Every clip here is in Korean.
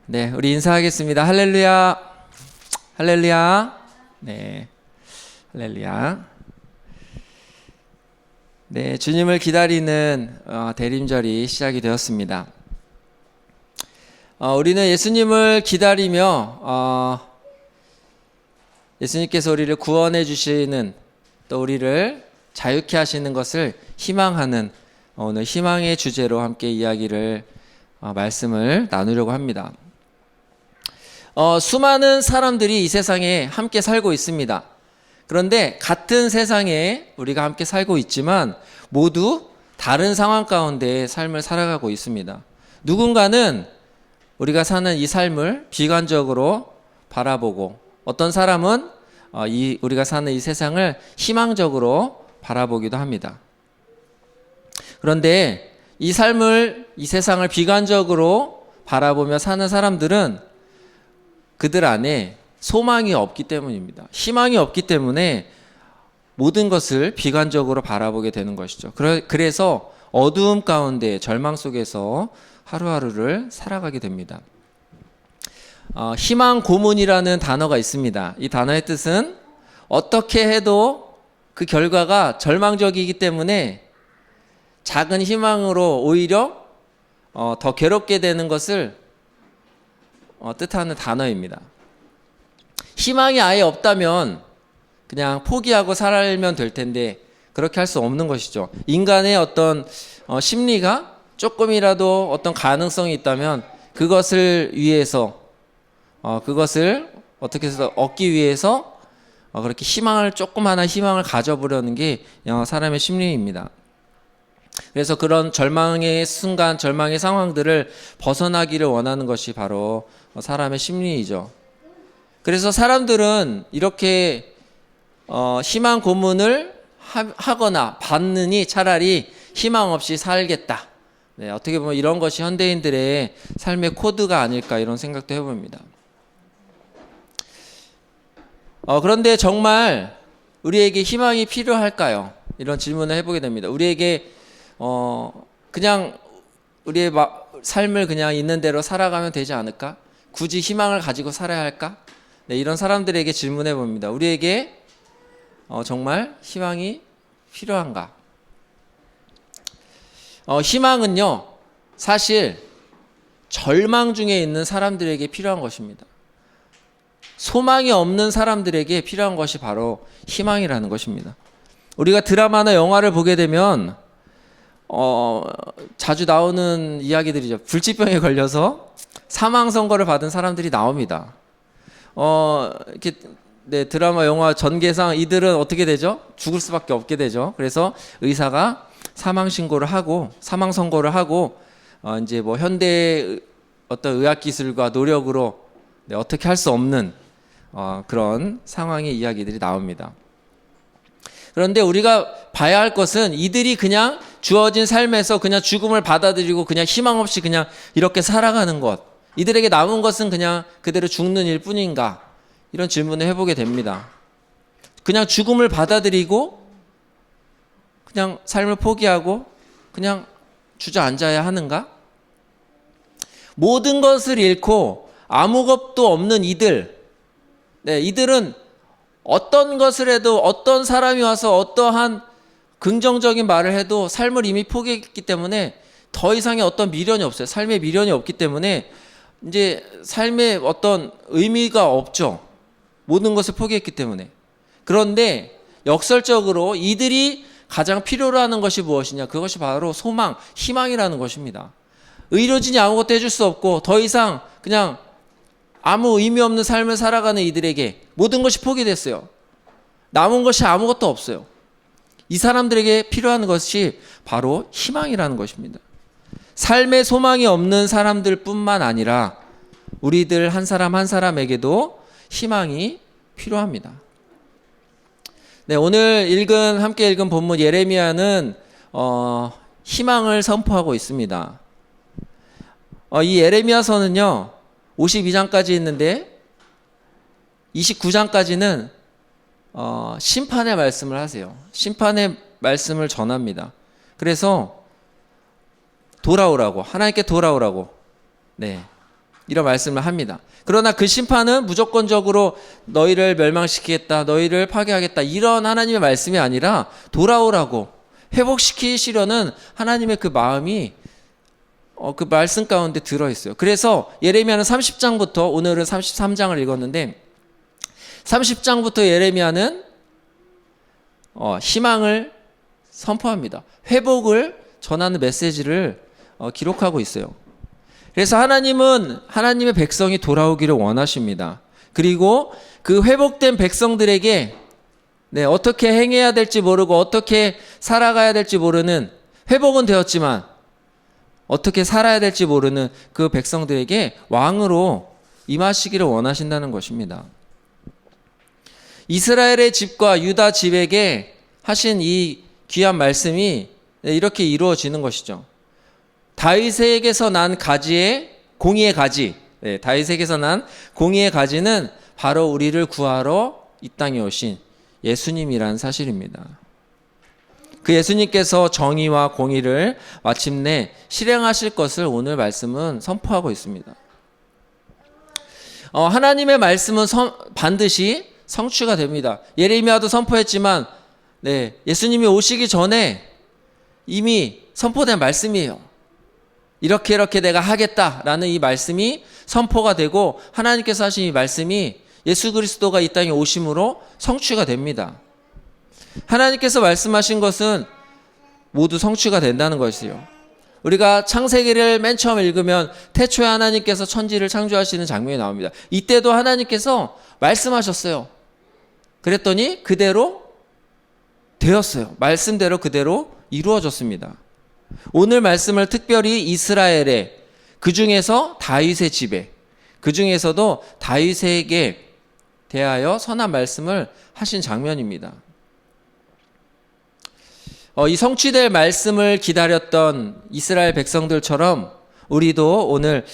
네, 우리 인사하겠습니다. 할렐루야. 할렐루야. 네. 할렐루야. 네, 주님을 기다리는 대림절이 시작이 되었습니다. 우리는 예수님을 기다리며 예수님께서 우리를 구원해 주시는, 또 우리를 자유케 하시는 것을 희망하는 오늘 희망의 주제로 함께 이야기를 말씀을 나누려고 합니다. 수많은 사람들이 이 세상에 함께 살고 있습니다. 그런데 같은 세상에 우리가 함께 살고 있지만 모두 다른 상황 가운데 삶을 살아가고 있습니다. 누군가는 우리가 사는 이 삶을 비관적으로 바라보고, 어떤 사람은 우리가 사는 이 세상을 희망적으로 바라보기도 합니다. 그런데 이 세상을 비관적으로 바라보며 사는 사람들은 그들 안에 소망이 없기 때문입니다. 희망이 없기 때문에 모든 것을 비관적으로 바라보게 되는 것이죠. 그래서 어두움 가운데, 절망 속에서 하루하루를 살아가게 됩니다. 희망 고문이라는 단어가 있습니다. 이 단어의 뜻은 어떻게 해도 그 결과가 절망적이기 때문에 작은 희망으로 오히려 더 괴롭게 되는 것을 뜻하는 단어입니다. 희망이 아예 없다면 그냥 포기하고 살면 될 텐데 그렇게 할 수 없는 것이죠. 인간의 어떤 심리가 조금이라도 어떤 가능성이 있다면 그것을 위해서 그것을 어떻게 해서 얻기 위해서 그렇게 조금 하나 희망을 가져보려는 게 사람의 심리입니다. 그래서 그런 절망의 순간, 절망의 상황들을 벗어나기를 원하는 것이 바로 사람의 심리이죠. 그래서 사람들은 이렇게 희망 고문을 하거나 받느니 차라리 희망 없이 살겠다. 네, 어떻게 보면 이런 것이 현대인들의 삶의 코드가 아닐까, 이런 생각도 해봅니다. 그런데 정말 우리에게 희망이 필요할까요? 이런 질문을 해보게 됩니다. 우리에게 그냥 우리의 삶을 그냥 있는 대로 살아가면 되지 않을까? 굳이 희망을 가지고 살아야 할까? 네, 이런 사람들에게 질문해 봅니다. 우리에게 정말 희망이 필요한가? 희망은요, 사실 절망 중에 있는 사람들에게 필요한 것입니다. 소망이 없는 사람들에게 필요한 것이 바로 희망이라는 것입니다. 우리가 드라마나 영화를 보게 되면 자주 나오는 이야기들이죠. 불치병에 걸려서 사망 선고를 받은 사람들이 나옵니다. 이렇게 네, 드라마, 영화 전개상 이들은 어떻게 되죠? 죽을 수밖에 없게 되죠. 그래서 의사가 사망 선고를 하고 이제 뭐 현대의 어떤 의학 기술과 노력으로 어떻게 할 수 없는 그런 상황의 이야기들이 나옵니다. 그런데 우리가 봐야 할 것은 이들이 그냥 주어진 삶에서 그냥 죽음을 받아들이고 그냥 희망 없이 그냥 이렇게 살아가는 것, 이들에게 남은 것은 그냥 그대로 죽는 일 뿐인가? 이런 질문을 해보게 됩니다. 그냥 죽음을 받아들이고 그냥 삶을 포기하고 그냥 주저앉아야 하는가? 모든 것을 잃고 아무것도 없는 이들은 어떤 것을 해도, 어떤 사람이 와서 어떠한 긍정적인 말을 해도 삶을 이미 포기했기 때문에 더 이상의 어떤 미련이 없어요. 삶에 미련이 없기 때문에 이제 삶에 어떤 의미가 없죠. 모든 것을 포기했기 때문에. 그런데 역설적으로 이들이 가장 필요로 하는 것이 무엇이냐? 그것이 바로 소망, 희망이라는 것입니다. 의료진이 아무것도 해줄 수 없고 더 이상 그냥 아무 의미 없는 삶을 살아가는 이들에게 모든 것이 포기됐어요. 남은 것이 아무것도 없어요. 이 사람들에게 필요한 것이 바로 희망이라는 것입니다. 삶에 소망이 없는 사람들 뿐만 아니라 우리들 한 사람 한 사람에게도 희망이 필요합니다. 네, 오늘 함께 읽은 본문 예레미야는 희망을 선포하고 있습니다. 이 예레미야서는요, 52장까지 있는데 29장까지는 심판의 말씀을 하세요. 심판의 말씀을 전합니다. 그래서 하나님께 돌아오라고. 네. 이런 말씀을 합니다. 그러나 그 심판은 무조건적으로 너희를 멸망시키겠다, 너희를 파괴하겠다, 이런 하나님의 말씀이 아니라 돌아오라고 회복시키시려는 하나님의 그 마음이 그 말씀 가운데 들어있어요. 그래서 예레미야는 30장부터, 오늘은 33장을 읽었는데 30장부터 예레미야는 희망을 선포합니다. 회복을 전하는 메시지를 기록하고 있어요. 그래서 하나님은 하나님의 백성이 돌아오기를 원하십니다. 그리고 그 회복된 백성들에게 어떻게 행해야 될지 모르고 어떻게 살아가야 될지 모르는, 회복은 되었지만 어떻게 살아야 될지 모르는 그 백성들에게 왕으로 임하시기를 원하신다는 것입니다. 이스라엘의 집과 유다 집에게 하신 이 귀한 말씀이 이렇게 이루어지는 것이죠. 다윗에게서 난 가지의 공의의 가지, 다윗에게서 난 공의의 가지는 바로 우리를 구하러 이 땅에 오신 예수님이란 사실입니다. 그 예수님께서 정의와 공의를 마침내 실행하실 것을 오늘 말씀은 선포하고 있습니다. 하나님의 말씀은 반드시 성취가 됩니다. 예레미야도 선포했지만 예수님이 오시기 전에 이미 선포된 말씀이에요. 이렇게 내가 하겠다라는 이 말씀이 선포가 되고 하나님께서 하신 이 말씀이 예수 그리스도가 이 땅에 오심으로 성취가 됩니다. 하나님께서 말씀하신 것은 모두 성취가 된다는 것이요. 우리가 창세기를 맨 처음 읽으면 태초에 하나님께서 천지를 창조하시는 장면이 나옵니다. 이때도 하나님께서 말씀하셨어요. 그랬더니 그대로 되었어요. 말씀대로 그대로 이루어졌습니다. 오늘 말씀을 특별히 이스라엘의, 그 중에서 다윗의 집에, 그 중에서도 다윗에게 대하여 선한 말씀을 하신 장면입니다. 이 성취될 말씀을 기다렸던 이스라엘 백성들처럼 우리도 오늘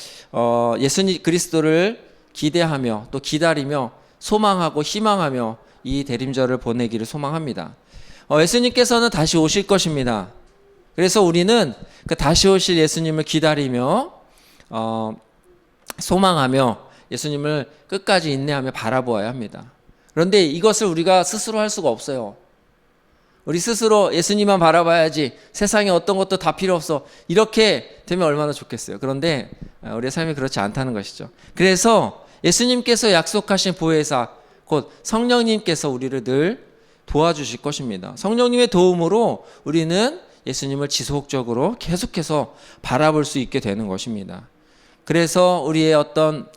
예수님 그리스도를 기대하며 또 기다리며 소망하고 희망하며 이 대림절을 보내기를 소망합니다. 예수님께서는 다시 오실 것입니다. 그래서 우리는 그 다시 오실 예수님을 기다리며 소망하며 예수님을 끝까지 인내하며 바라보아야 합니다. 그런데 이것을 우리가 스스로 할 수가 없어요. 우리 스스로 예수님만 바라봐야지, 세상에 어떤 것도 다 필요 없어, 이렇게 되면 얼마나 좋겠어요. 그런데 우리의 삶이 그렇지 않다는 것이죠. 그래서 예수님께서 약속하신 보혜사 곧 성령님께서 우리를 늘 도와주실 것입니다. 성령님의 도움으로 우리는 예수님을 지속적으로 계속해서 바라볼 수 있게 되는 것입니다. 그래서 우리의 어떤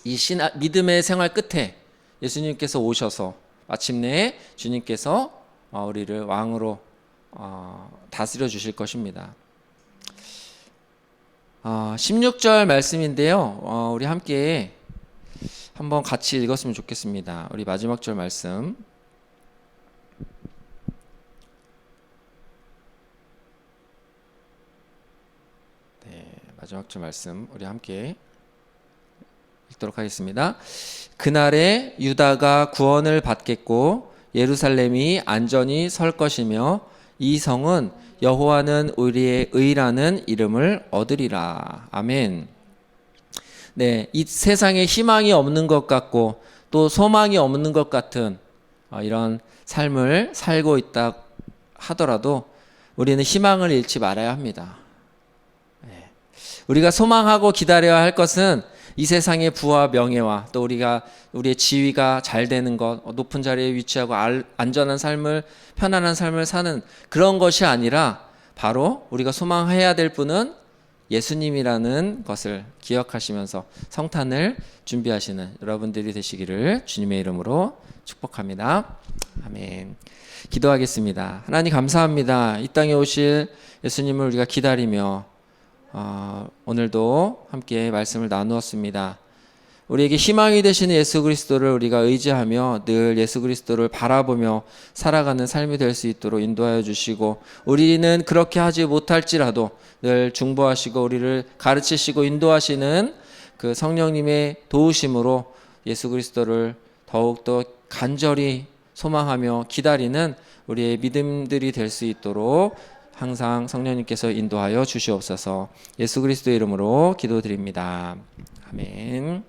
이 믿음의 생활 끝에 예수님께서 오셔서 마침내 주님께서 우리를 왕으로 다스려 주실 것입니다. 16절 말씀인데요. 우리 함께 한번 같이 읽었으면 좋겠습니다. 우리 마지막 절 말씀. 마지막 절 말씀 우리 함께 읽도록 하겠습니다. 그날에 유다가 구원을 받겠고 예루살렘이 안전히 설 것이며 이 성은 여호와는 우리의 의라는 이름을 얻으리라. 아멘. 이 세상에 희망이 없는 것 같고 또 소망이 없는 것 같은 이런 삶을 살고 있다 하더라도 우리는 희망을 잃지 말아야 합니다. 우리가 소망하고 기다려야 할 것은 이 세상의 부와 명예와 또 우리의 지위가 잘 되는 것, 높은 자리에 위치하고 안전한 삶을, 편안한 삶을 사는 그런 것이 아니라 바로 우리가 소망해야 될 분은 예수님이라는 것을 기억하시면서 성탄을 준비하시는 여러분들이 되시기를 주님의 이름으로 축복합니다. 아멘. 기도하겠습니다. 하나님 감사합니다. 이 땅에 오실 예수님을 우리가 기다리며 오늘도 함께 말씀을 나누었습니다. 우리에게 희망이 되시는 예수 그리스도를 우리가 의지하며 늘 예수 그리스도를 바라보며 살아가는 삶이 될 수 있도록 인도하여 주시고, 우리는 그렇게 하지 못할지라도 늘 중보하시고 우리를 가르치시고 인도하시는 그 성령님의 도우심으로 예수 그리스도를 더욱더 간절히 소망하며 기다리는 우리의 믿음들이 될 수 있도록 항상 성령님께서 인도하여 주시옵소서. 예수 그리스도의 이름으로 기도드립니다. 아멘.